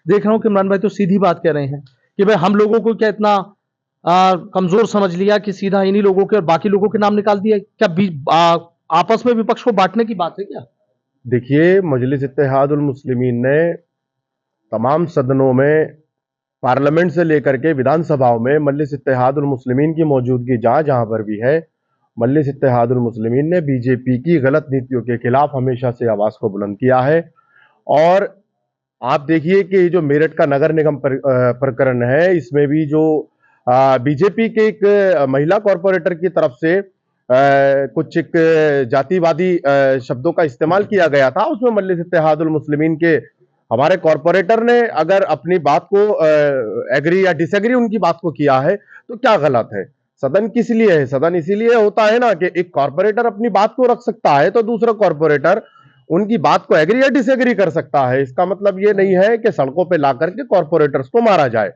देख रहा हूँ कि इमरान भाई तो सीधी बात कह रहे हैं कि भाई हम लोगों को क्या इतना कमजोर समझ लिया कि सीधा इन्हीं लोगों के और बाकी लोगों के नाम निकाल दिया। क्या आपस में विपक्ष को बांटने की बात है क्या? देखिए, मजलिस इत्तेहादुल मुस्लिमीन ने तमाम सदनों में, पार्लियामेंट से लेकर के विधानसभाओं में मजलिस इत्तेहादुल मुस्लिमीन की मौजूदगी जहां जहां पर भी है, मजलिस इत्तेहादुल मुस्लिमीन ने बीजेपी की गलत नीतियों के खिलाफ हमेशा से आवाज को बुलंद किया है। और आप देखिए कि जो मेरठ का नगर निगम प्रकरण है, इसमें भी जो बीजेपी के एक महिला कॉरपोरेटर की तरफ से कुछ एक जातिवादी शब्दों का इस्तेमाल किया गया था, उसमें मजलिस इत्तेहादुल मुस्लिमीन के हमारे कॉरपोरेटर ने अगर अपनी बात को एग्री या डिसएग्री उनकी बात को किया है तो क्या गलत है? सदन किस लिए है? सदन इसीलिए होता है ना कि एक कॉरपोरेटर अपनी बात को रख सकता है तो दूसरा कॉरपोरेटर उनकी बात को एग्री या डिसएग्री कर सकता है। इसका मतलब यह नहीं है कि सड़कों पे ला करके कॉरपोरेटर्स को मारा जाए।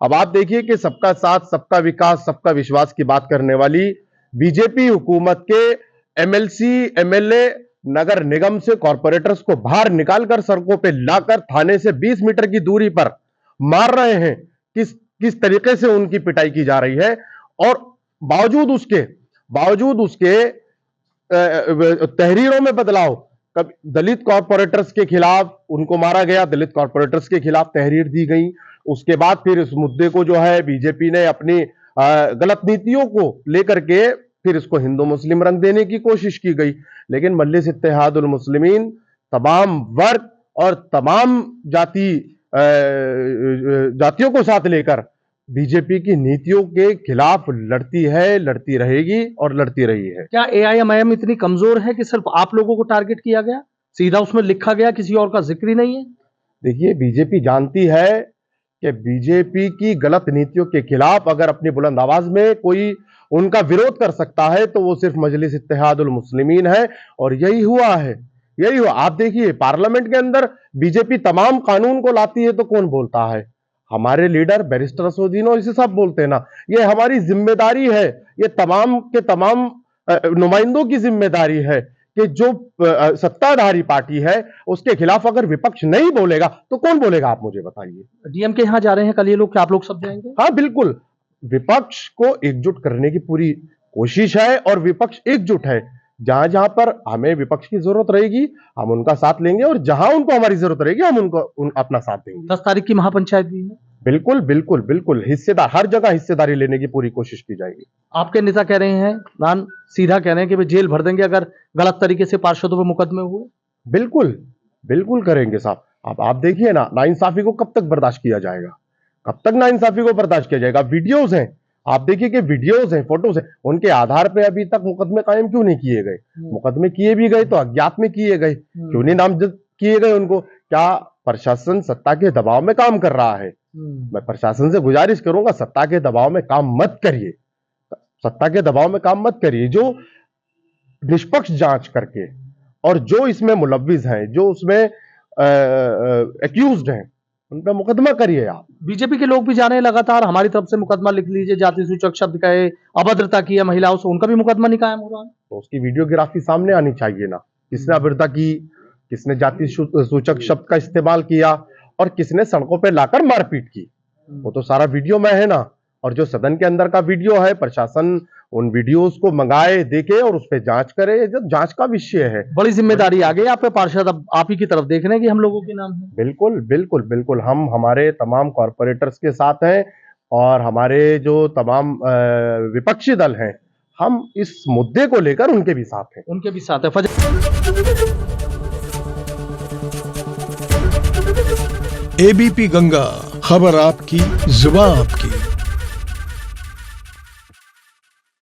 अब आप देखिए कि सबका साथ, सबका विकास, सबका विश्वास की बात करने वाली बीजेपी हुकूमत के एमएलसी, एमएलए नगर निगम से कॉरपोरेटर्स को बाहर निकालकर सड़कों पे लाकर थाने से 20 मीटर की दूरी पर मार रहे हैं। किस तरीके से उनकी पिटाई की जा रही है। और बावजूद उसके तहरीरों में बदलाव, कभी दलित कॉरपोरेटर्स के खिलाफ उनको मारा गया, दलित कॉरपोरेटर्स के खिलाफ तहरीर दी गई। उसके बाद फिर इस मुद्दे को जो है बीजेपी ने अपनी गलत नीतियों को लेकर के फिर इसको हिंदू मुस्लिम रंग देने की कोशिश की गई। लेकिन मजलिस इत्तेहादुल मुस्लिमीन तमाम वर्ग और तमाम जातियों को साथ लेकर बीजेपी की नीतियों के खिलाफ लड़ती है, लड़ती रहेगी और लड़ती रही है। क्या एआईएमआईएम इतनी कमजोर है कि सिर्फ आप लोगों को टारगेट किया गया, सीधा उसमें लिखा गया, किसी और का जिक्र ही नहीं है? देखिए, बीजेपी जानती है कि बीजेपी की गलत नीतियों के खिलाफ अगर अपनी बुलंद आवाज में कोई उनका विरोध कर सकता है तो वो सिर्फ मजलिस इत्तेहादुल मुस्लिमीन है। और यही हुआ है, यही हुआ। आप देखिए, पार्लियामेंट के अंदर बीजेपी तमाम कानून को लाती है तो कौन बोलता है? हमारे लीडर बैरिस्टर असदुद्दीन और इसे सब बोलते हैं ना। ये हमारी जिम्मेदारी है, ये तमाम के तमाम नुमाइंदों की जिम्मेदारी है कि जो सत्ताधारी पार्टी है उसके खिलाफ अगर विपक्ष नहीं बोलेगा तो कौन बोलेगा? आप मुझे बताइए। डीएम के यहाँ जा रहे हैं कल ये लोग, क्या आप लोग सब जाएंगे? हाँ बिल्कुल, विपक्ष को एकजुट करने की पूरी कोशिश है और विपक्ष एकजुट है। जहां जहां पर हमें विपक्ष की जरूरत रहेगी हम उनका साथ लेंगे और जहां उनको हमारी जरूरत रहेगी हम उनको अपना साथ देंगे। 10 तारीख की महापंचायत भी है। बिल्कुल बिल्कुल बिल्कुल, हिस्सेदार, हर जगह हिस्सेदारी लेने की पूरी कोशिश की जाएगी। आपके नेता कह रहे हैं, नान सीधा कह रहे हैं कि वे जेल भर देंगे अगर गलत तरीके से पार्षदों पर मुकदमे हुए। बिल्कुल बिल्कुल करेंगे साहब। आप देखिए ना, नाइंसाफी को कब तक बर्दाश्त किया जाएगा? कब तक नाइंसाफी को बर्दाश्त किया जाएगा? वीडियोज हैं, आप देखिए कि वीडियोज हैं, फोटोज हैं, उनके आधार पे अभी तक मुकदमे कायम क्यों नहीं किए गए? मुकदमे किए भी गए तो अज्ञात में किए गए, क्यों नहीं नामजद किए गए उनको? क्या प्रशासन सत्ता के दबाव में काम कर रहा है? मैं प्रशासन से गुजारिश करूंगा, सत्ता के दबाव में काम मत करिए, सत्ता के दबाव में काम मत करिए। जो निष्पक्ष जांच करके और जो इसमें मुलव्विस हैं, जो उसमें एक्यूज्ड हैं, उन पर मुकदमा करिए। आप बीजेपी के लोग भी जा रहे हैं लगातार, हमारी तरफ से मुकदमा लिख लीजिए, जाति सूचक शब्द कहे, अभद्रता की है महिलाओं से, उनका भी मुकदमा नहीं कायम हो रहा है। तो उसकी वीडियोग्राफी सामने आनी चाहिए ना, किसने अभद्रता की, किसने जाति सूचक शब्द का इस्तेमाल किया और किसने सड़कों पे लाकर मारपीट की, वो तो सारा वीडियो में है ना। और जो सदन के अंदर का वीडियो है, प्रशासन उन वीडियोस को मंगाए, देखे और उस पर जांच करे। जब जांच का विषय है, बड़ी जिम्मेदारी आ गई आप पे पार्षद, अब आप ही की तरफ देख रहे हैं कि हम लोगों के नाम है। बिल्कुल बिल्कुल बिल्कुल, हम हमारे तमाम कॉरपोरेटर्स के साथ हैं और हमारे जो तमाम विपक्षी दल हैं, हम इस मुद्दे को लेकर उनके भी साथ हैं। उनके भी साथ है। एबीपी गंगा, खबर आपकी, जुबान आपकी।